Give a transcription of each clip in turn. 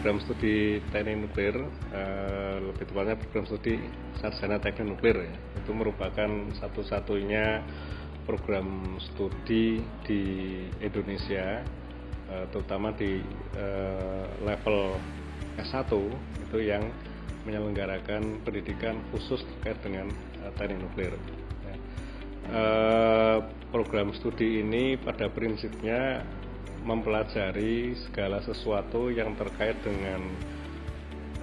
program studi teknik nuklir, lebih tepatnya program studi sarjana teknik nuklir ya. Itu merupakan satu-satunya program studi di Indonesia, terutama di level S1 itu yang menyelenggarakan pendidikan khusus terkait dengan teknik nuklir. Program studi ini pada prinsipnya mempelajari segala sesuatu yang terkait dengan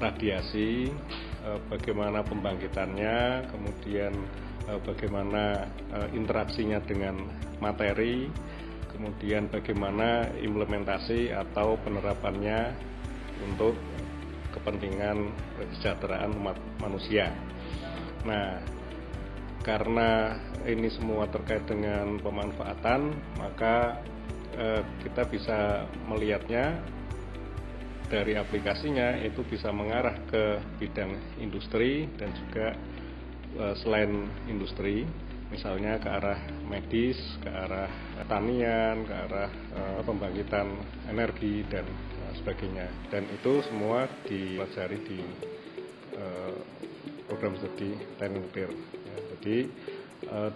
radiasi, bagaimana pembangkitannya, kemudian bagaimana interaksinya dengan materi, kemudian bagaimana implementasi atau penerapannya untuk kepentingan kesejahteraan umat manusia. Nah, karena ini semua terkait dengan pemanfaatan, maka kita bisa melihatnya dari aplikasinya itu bisa mengarah ke bidang industri dan juga selain industri, misalnya ke arah medis, ke arah pertanian, ke arah pembangkitan energi dan sebagainya. Dan itu semua dipelajari di program studi teknik nuklir. Jadi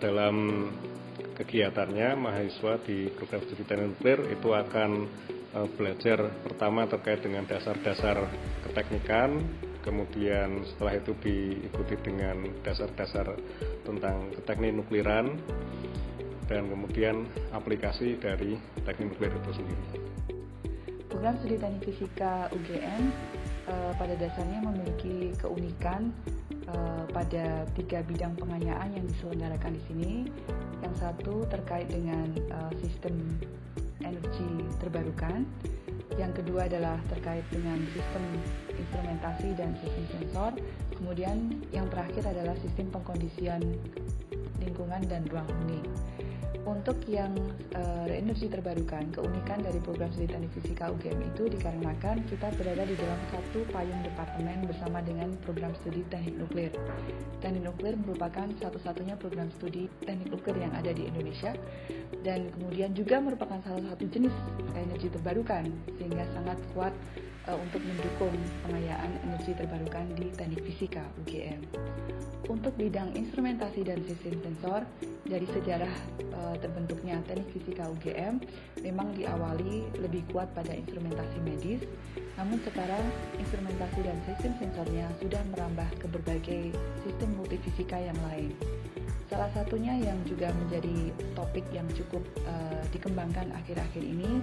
dalam kegiatannya mahasiswa di program studi teknik nuklir itu akan belajar pertama terkait dengan dasar-dasar keteknikan, kemudian setelah itu diikuti dengan dasar-dasar tentang teknik nukliran, dan kemudian aplikasi dari teknik nuklir itu sendiri. Program studi teknik fisika UGM pada dasarnya memiliki keunikan pada 3 bidang pengayaan yang diselenggarakan di sini. Yang satu terkait dengan sistem energi terbarukan, yang kedua adalah terkait dengan sistem instrumentasi dan sistem sensor, kemudian yang terakhir adalah sistem pengkondisian lingkungan dan ruang huni. Untuk yang energi terbarukan, keunikan dari program studi teknik fisika UGM itu dikarenakan kita berada di dalam satu payung departemen bersama dengan program studi teknik nuklir. Teknik nuklir merupakan satu-satunya program studi teknik nuklir yang ada di Indonesia, dan kemudian juga merupakan salah satu jenis energi terbarukan, sehingga sangat kuat untuk mendukung pengayaan energi terbarukan di teknik fisika UGM. Untuk bidang instrumentasi dan sistem sensor, dari sejarah terbentuknya teknik fisika UGM memang diawali lebih kuat pada instrumentasi medis, namun sekarang instrumentasi dan sistem sensornya sudah merambah ke berbagai sistem multifisika yang lain. Salah satunya yang juga menjadi topik yang cukup dikembangkan akhir-akhir ini,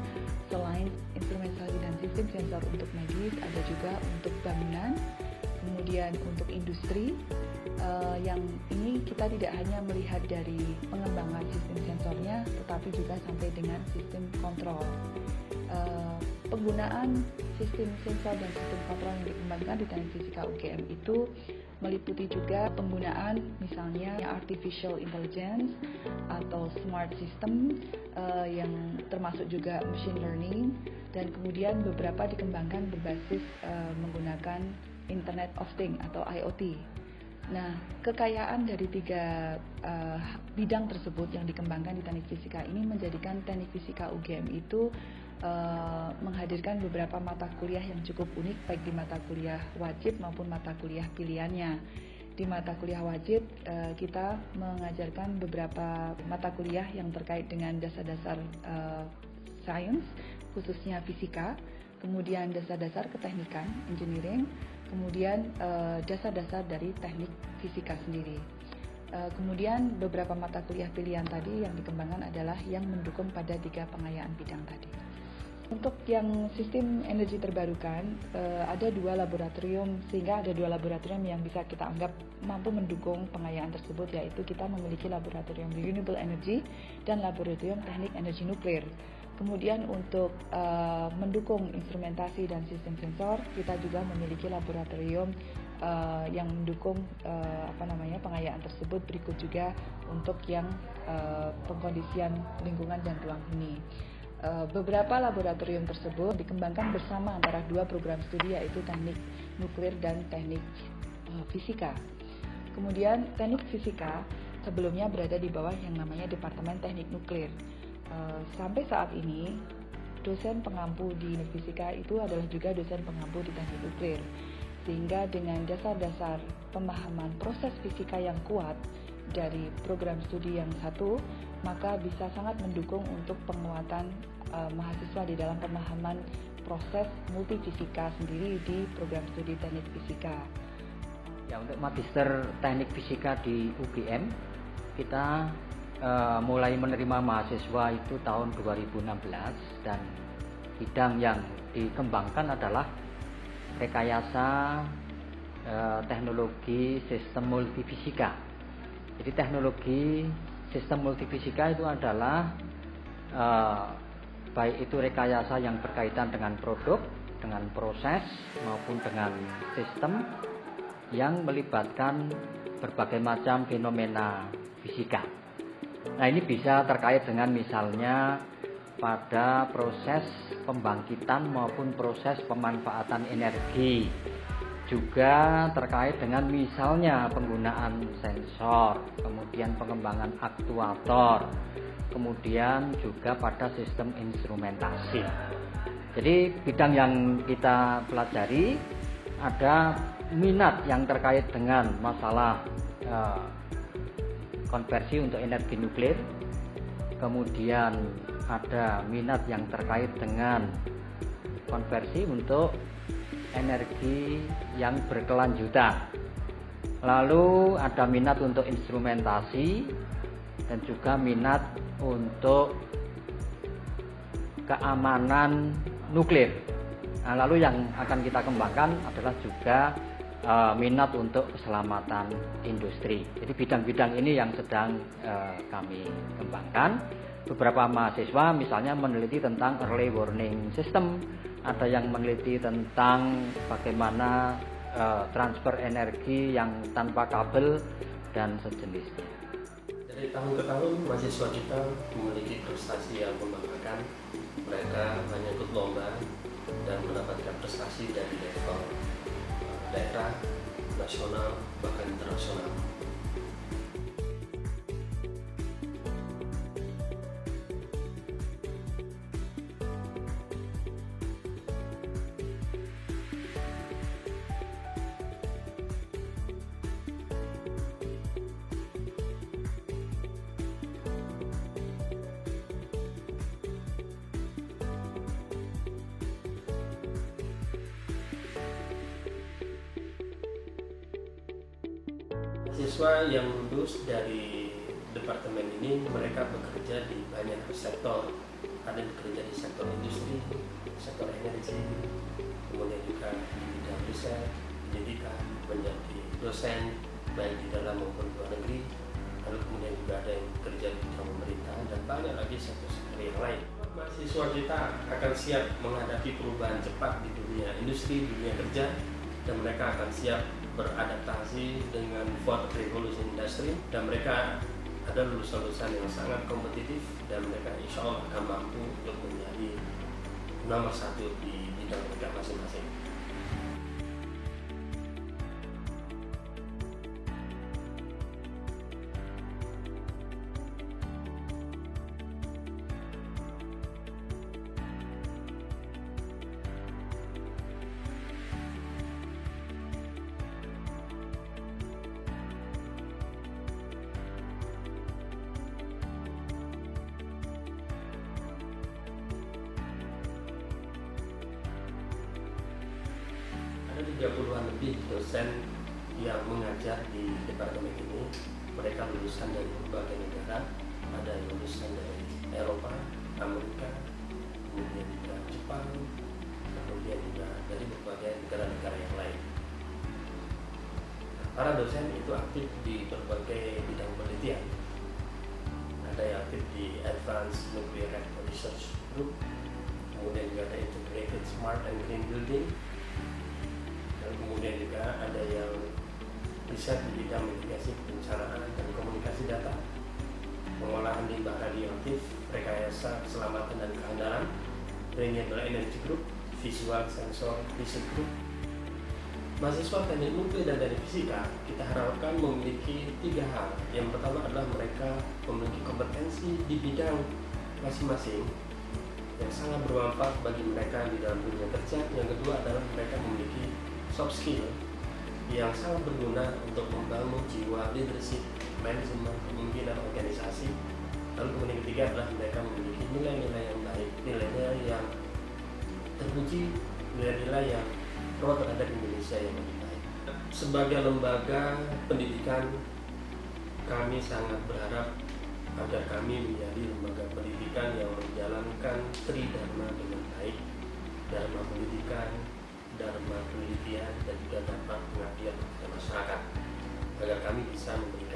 selain instrumentasi dan sistem sensor untuk medis, ada juga untuk bangunan, kemudian untuk industri. Yang ini kita tidak hanya melihat dari pengembangan sistem sensornya, tetapi juga sampai dengan sistem kontrol. Penggunaan sistem sensor dan sistem kontrol yang dikembangkan di teknik fisika UGM itu meliputi juga penggunaan misalnya artificial intelligence atau smart system, yang termasuk juga machine learning, dan kemudian beberapa dikembangkan berbasis menggunakan Internet of Things atau IoT. Nah, kekayaan dari 3 bidang tersebut yang dikembangkan di teknik fisika ini menjadikan teknik fisika UGM itu menghadirkan beberapa mata kuliah yang cukup unik, baik di mata kuliah wajib maupun mata kuliah pilihannya. Di mata kuliah wajib, kita mengajarkan beberapa mata kuliah yang terkait dengan dasar-dasar sains, khususnya fisika, kemudian dasar-dasar keteknikan, engineering, kemudian dasar-dasar dari teknik fisika sendiri. Kemudian beberapa mata kuliah pilihan tadi yang dikembangkan adalah yang mendukung pada 3 pengayaan bidang tadi. Untuk yang sistem energi terbarukan, ada 2 laboratorium, sehingga ada 2 laboratorium yang bisa kita anggap mampu mendukung pengayaan tersebut, yaitu kita memiliki laboratorium renewable energy dan laboratorium teknik energi nuklir. Kemudian untuk mendukung instrumentasi dan sistem sensor, kita juga memiliki laboratorium yang mendukung pengayaan tersebut. Berikut juga untuk yang pengkondisian lingkungan dan ruang huni. Beberapa laboratorium tersebut dikembangkan bersama antara 2 program studi, yaitu teknik nuklir dan teknik fisika. Kemudian teknik fisika sebelumnya berada di bawah yang namanya Departemen Teknik Nuklir. Sampai saat ini dosen pengampu di Teknik Fisika itu adalah juga dosen pengampu di teknik nuklir. Sehingga dengan dasar-dasar pemahaman proses fisika yang kuat dari program studi yang satu, maka bisa sangat mendukung untuk penguatan mahasiswa di dalam pemahaman proses multifisika sendiri di program studi teknik fisika. Ya, untuk magister teknik fisika di UGM, kita mulai menerima mahasiswa itu tahun 2016, dan bidang yang dikembangkan adalah rekayasa teknologi sistem multifisika. Jadi teknologi sistem multifisika itu adalah baik itu rekayasa yang berkaitan dengan produk, dengan proses, maupun dengan sistem yang melibatkan berbagai macam fenomena fisika. Nah, ini bisa terkait dengan misalnya pada proses pembangkitan maupun proses pemanfaatan energi, juga terkait dengan misalnya penggunaan sensor, kemudian pengembangan aktuator, kemudian juga pada sistem instrumentasi. Jadi bidang yang kita pelajari ada minat yang terkait dengan masalah konversi untuk energi nuklir, kemudian ada minat yang terkait dengan konversi untuk energi yang berkelanjutan. Lalu ada minat untuk instrumentasi dan juga minat untuk keamanan nuklir. Nah, lalu yang akan kita kembangkan adalah juga minat untuk keselamatan industri. Jadi bidang-bidang ini yang sedang kami kembangkan. Beberapa mahasiswa misalnya meneliti tentang early warning system, ada yang meneliti tentang bagaimana transfer energi yang tanpa kabel dan sejenisnya. Dari tahun ke tahun mahasiswa kita memiliki prestasi yang membanggakan. Mereka banyak ikut lomba dan mendapatkan prestasi dari level daerah, nasional, bahkan internasional. Mahasiswa yang lulus dari departemen ini mereka bekerja di banyak sektor. Ada yang bekerja di sektor industri, sektor energi, kemudian juga di bidang riset, pendidikan, menjadi dosen baik di dalam maupun luar negeri. Lalu kemudian juga ada yang bekerja di bidang pemerintahan dan banyak lagi sektor-sektor yang lain. Mahasiswa kita akan siap menghadapi perubahan cepat di dunia industri, dunia kerja, dan mereka akan siap beradaptasi dengan 4th Revolution Industry, dan mereka ada lulusan-lulusan yang sangat kompetitif dan mereka insya Allah akan mampu untuk menjadi nomor 1 di bidang mereka masing-masing. Ada 30-an lebih dosen yang mengajar di departemen ini. Mereka lulusan dari berbagai negara, ada yang lulusan dari Eropa, Amerika, kemudian juga Jepang, kemudian juga dari berbagai negara-negara yang lain. Para dosen itu aktif di berbagai bidang penelitian. Ada yang aktif di Advanced Nuclear Reactor Research Group, kemudian juga ada Integrated Smart and Green Building, dan kemudian juga ada yang riset di bidang mitigasi kebencanaan dan komunikasi data, pengolahan limbah radioaktif, rekayasa keselamatan dan kehandalan, Renewable Energy Group, Visual Sensor Research Group. Mahasiswa teknik nuklir dan teknik fisika kita harapkan memiliki 3 hal. Yang pertama adalah mereka memiliki kompetensi di bidang masing-masing. yang sangat bermanfaat bagi mereka di dalam dunia kerja. Yang kedua adalah mereka memiliki soft skill yang sangat berguna untuk membangun jiwa leadership, manajemen, kepemimpinan organisasi. Lalu kemudian ketiga adalah mereka memiliki nilai-nilai yang baik, nilai-nilai yang terpuji, nilai-nilai yang pro terhadap Indonesia yang lebih baik. Sebagai lembaga pendidikan, kami sangat berharap agar kami menjadi lembaga pendidikan yang menjalankan tridharma dengan baik, dharma pendidikan, dharma penelitian, dan juga dharma pengabdian kepada masyarakat, agar kami bisa memberikan